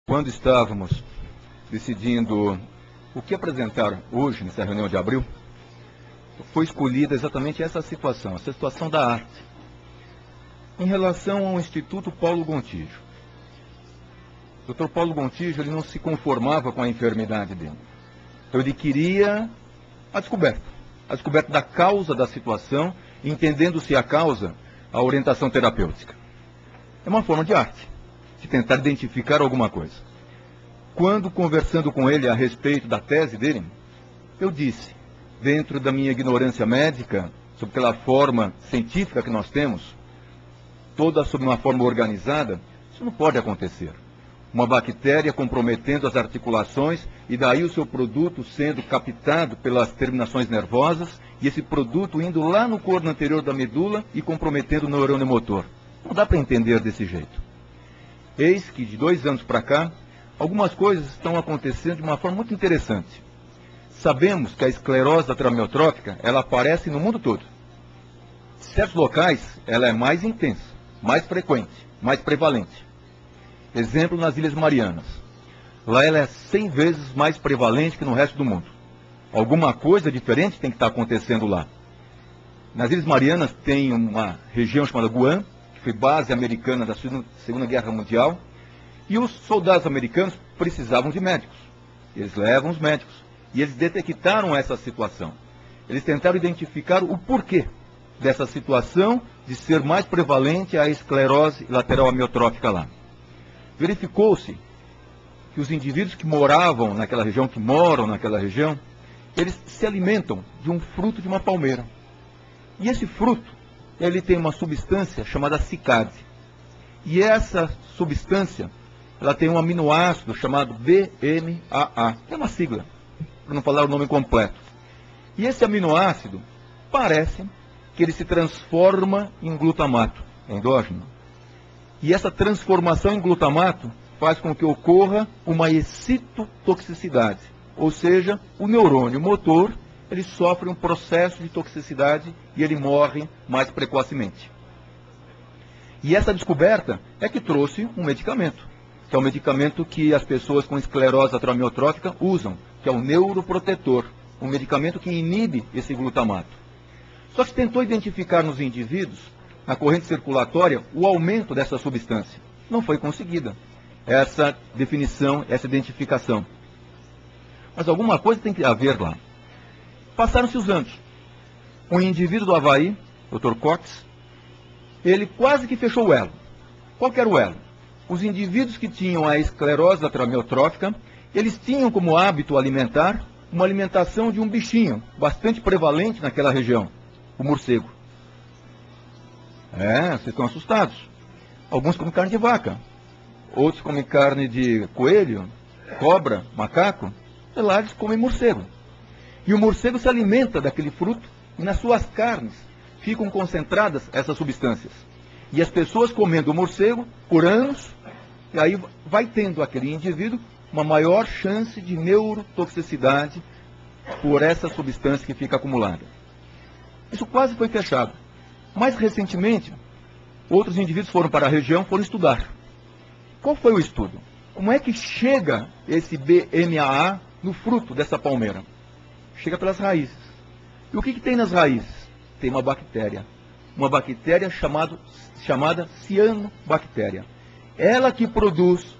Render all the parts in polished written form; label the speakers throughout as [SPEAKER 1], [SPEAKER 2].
[SPEAKER 1] Quando estávamos decidindo o que apresentar hoje, nessa reunião de abril, foi escolhida exatamente essa situação, a situação da arte, em relação ao Instituto Paulo Gontijo. O Dr. Paulo Gontijo, ele não se conformava com a enfermidade dele. Então ele queria a descoberta da causa da situação, entendendo-se a causa, a orientação terapêutica. É uma forma de arte, de tentar identificar alguma coisa. Quando, conversando com ele a respeito da tese dele, eu disse, dentro da minha ignorância médica, sobre aquela forma científica que nós temos, toda sob uma forma organizada, isso não pode acontecer. Uma bactéria comprometendo as articulações e daí o seu produto sendo captado pelas terminações nervosas e esse produto indo lá no corno anterior da medula e comprometendo o neurônio motor. Não dá para entender desse jeito. Eis que de 2 anos para cá, algumas coisas estão acontecendo de uma forma muito interessante. Sabemos que a esclerose lateral amiotrófica, ela aparece no mundo todo. Em certos locais, ela é mais intensa, mais frequente, mais prevalente. Exemplo, nas Ilhas Marianas. Lá ela é 100 vezes mais prevalente que no resto do mundo. Alguma coisa diferente tem que estar acontecendo lá. Nas Ilhas Marianas tem uma região chamada Guam, que foi base americana da Segunda Guerra Mundial, e os soldados americanos precisavam de médicos. Eles levam os médicos. E eles detectaram essa situação. Eles tentaram identificar o porquê dessa situação de ser mais prevalente a esclerose lateral amiotrófica lá. Verificou-se que os indivíduos que moravam naquela região, que moram naquela região, eles se alimentam de um fruto de uma palmeira. E esse fruto, ele tem uma substância chamada cicade. E essa substância, ela tem um aminoácido chamado BMAA, que é uma sigla, para não falar o nome completo. E esse aminoácido, parece que ele se transforma em glutamato endógeno. E essa transformação em glutamato faz com que ocorra uma excitotoxicidade, ou seja, o neurônio motor, ele sofre um processo de toxicidade e ele morre mais precocemente. E essa descoberta é que trouxe um medicamento, que é um medicamento que as pessoas com esclerose lateral amiotrófica usam, que é o neuroprotetor, um medicamento que inibe esse glutamato. Só que tentou identificar nos indivíduos, na corrente circulatória, o aumento dessa substância. Não foi conseguida essa definição, essa identificação. Mas alguma coisa tem que haver lá. Passaram-se os anos. Um indivíduo do Havaí, Dr. Cox, ele quase que fechou o elo. Qual que era o elo? Os indivíduos que tinham a esclerose lateral amiotrófica, eles tinham como hábito alimentar uma alimentação de um bichinho bastante prevalente naquela região, o morcego. Vocês estão assustados. Alguns comem carne de vaca, outros comem carne de coelho, cobra, macaco, e lá eles comem morcego. E o morcego se alimenta daquele fruto e nas suas carnes ficam concentradas essas substâncias. E as pessoas comendo o morcego por anos, e aí vai tendo aquele indivíduo uma maior chance de neurotoxicidade por essa substância que fica acumulada. Isso quase foi fechado. Mais recentemente, outros indivíduos foram para a região, foram estudar. Qual foi o estudo? Como é que chega esse BMAA no fruto dessa palmeira? Chega pelas raízes. E o que tem nas raízes? Tem uma bactéria chamada cianobactéria. Ela que produz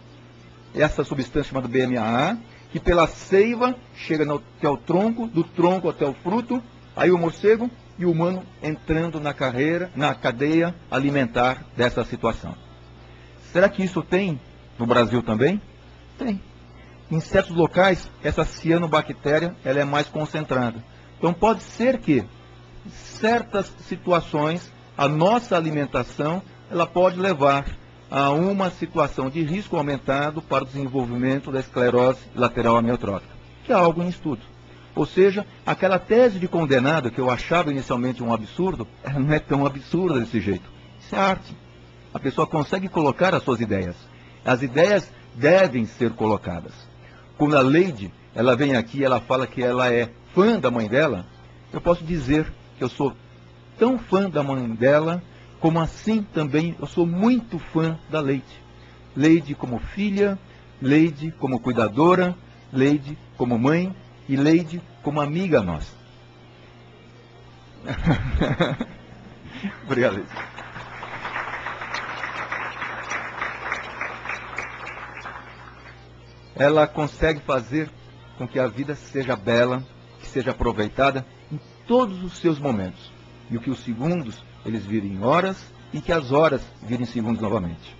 [SPEAKER 1] essa substância chamada BMAA, que pela seiva chega até o tronco, do tronco até o fruto, aí o morcego e o humano entrando na cadeia alimentar dessa situação. Será que isso tem no Brasil também? Tem. Em certos locais, essa cianobactéria ela é mais concentrada. Então pode ser que, em certas situações, a nossa alimentação ela pode levar a uma situação de risco aumentado para o desenvolvimento da esclerose lateral amiotrófica, que é algo em estudo. Ou seja, aquela tese de condenado que eu achava inicialmente um absurdo, ela não é tão absurda desse jeito. Isso é arte. A pessoa consegue colocar as suas ideias. As ideias devem ser colocadas. Quando a Leide, ela vem aqui e ela fala que ela é fã da mãe dela, eu posso dizer que eu sou tão fã da mãe dela, como assim também eu sou muito fã da Leide. Leide como filha, Leide como cuidadora, Leide como mãe e Leide como amiga nossa. Obrigado, Leide. Ela consegue fazer com que a vida seja bela, que seja aproveitada em todos os seus momentos. E que os segundos, eles virem horas e que as horas virem segundos novamente.